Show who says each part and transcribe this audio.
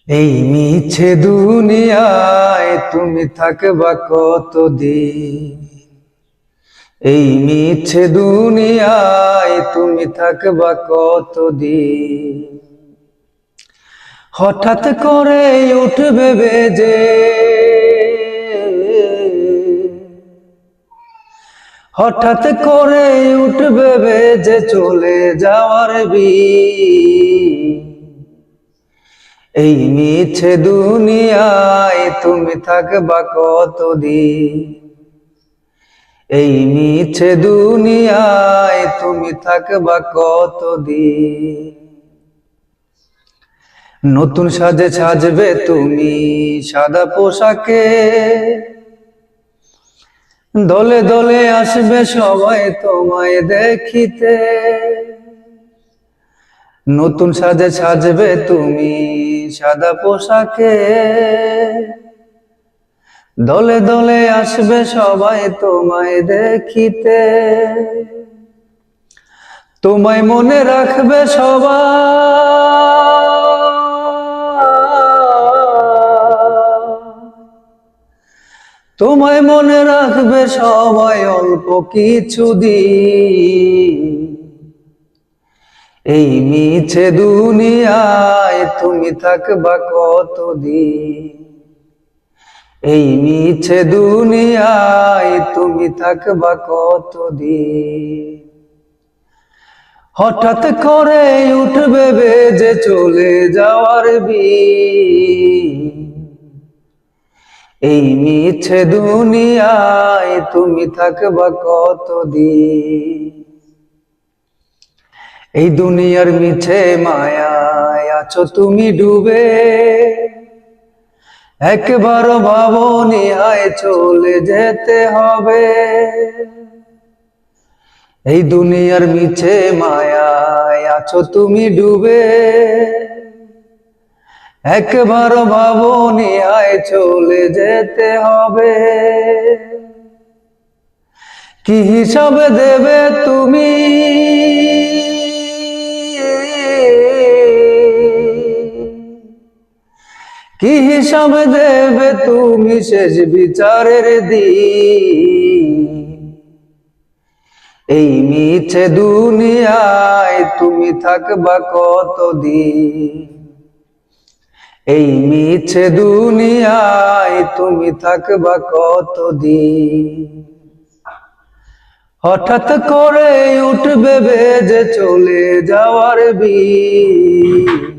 Speaker 1: এই মিছে দুনিয়ায় তুমি থাকবা কতদিন? এই মিছে দুনিয়ায় তুমি থাকবা কতদিন? হঠাৎ করে উঠবে বেজে, হঠাৎ করে উঠবে বেজে চলে যাওয়ার বিন। এই মিছে দুনিয়ায় তুমি থাকবা কতদিন? এই মিছে দুনিয়ায় তুমি থাকবা কতদিন? নতুন সাজে সাজবে তুমি সাদা পোশাকে, দলে দলে আসবে সবাই তোমায় দেখিতে। নতুন সাজে সাজবে তুমি সাদা পোশাকে, দলে দলে আসবে সবাই তোমায় দেখিতে। তোমায় মনে রাখবে সবাই, তোমায় মনে রাখবে সবাই অল্প কিছুদিন। এই মিছে দুনিয়ায় তুমি থাকবা কতদিন? এই মিছে দুনিয়ায় তুমি থাকবা কতদিন? হঠাৎ করে উঠবে বেজে চলে যাওয়ার বিন। এই মিছে দুনিয়ায় তুমি থাকবা কতদিন? এই দুনিয়ার মিছে মায়ায় আছো তুমি ডুবে, একবারও ভাবনি হায় চলে যেতে হবে। এই দুনিয়ার মিছে মায়ায় আছো তুমি ডুবে, একবারও ভাবনি হায় চলে যেতে হবে। কি হিসাবে দেবে তুমি? কি হিসাবে দেবে তুমি শেষ বিচারের দিন? এই মিছে দুনিয়ায় তুমি থাকবা কতদিন? এই মিছে দুনিয়ায় তুমি থাকবা কতদিন? হঠাৎ করে উঠবে বেজে চলে যাওয়ার বিন।